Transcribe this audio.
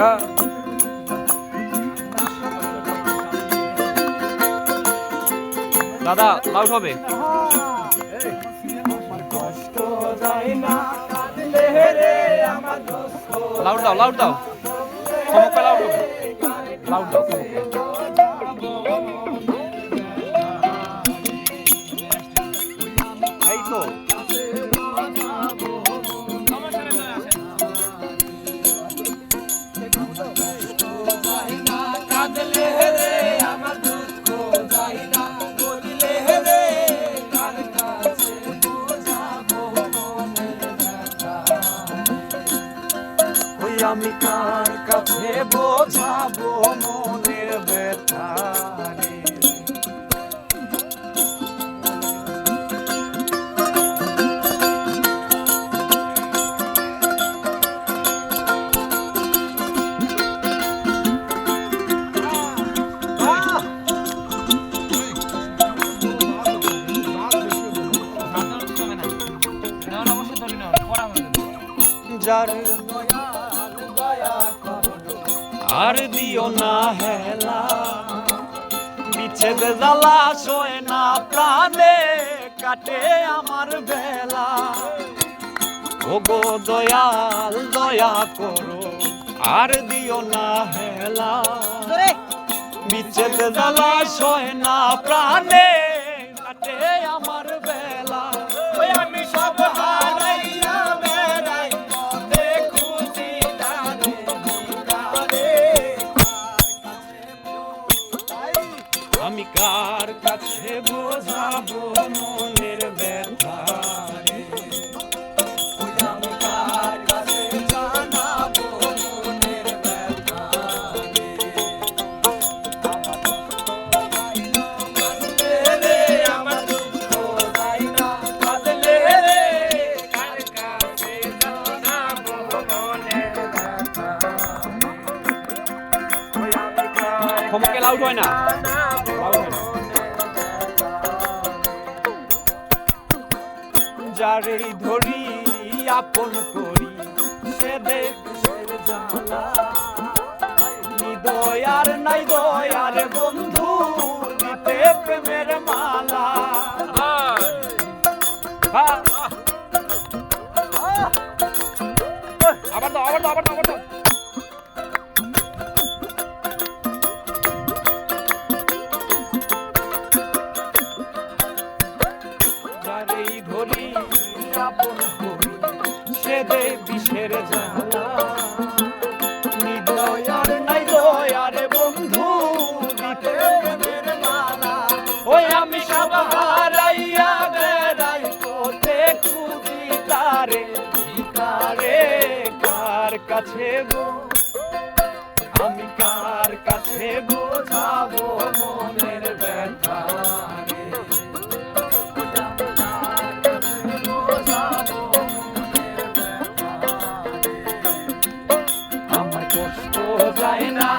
হ্যাঁ দাদা লাউড হবে লাউড দাও লাউড দাও ক্ষমতা লাউড হবে লাউড দাও এই তো আমি কার কাছে বোঝাবো মনের ব্যথা রে যার আর দিও না হেলা বিচ্ছেদ জ্বালা সয় না প্রাণে কাটে আমার বেলা ও গো দয়াল দয়া করো আর দিও না হেলা বিচ্ছেদ জ্বালা সয় না প্রাণে কাটে আমার বেলা আমি সব হারাইয়া বেড়াই আমি কার কাছে বোঝাবো মনের ব্যথা রে আমি কার কাছে জানাবো মনের ব্যথা রে আমার দুঃখ যাই না কাঁদলে রে কার কাছে জানাবো মনের ব্যথা ক্ষমতা লাউড হয় না যারে ধরি আপন করি সে দেশের জ্বালা দয়ার নাই দয়ার বন্ধু দিতে প্রেমের মালা আবার দাও আবার দাও আবার দাও আবার দাও ধরি আপন করি সে দে বিষের জ্বালা নিদয়ার নাই দয়ার বন্ধু দিতে প্রেমের মালা ওই আমি সব হারাইয়া বেড়াই কোতে খুঁজি তারে কারে কার কাছে গো আমি কার কাছে বোঝাবো মনের ব্যথা যায় না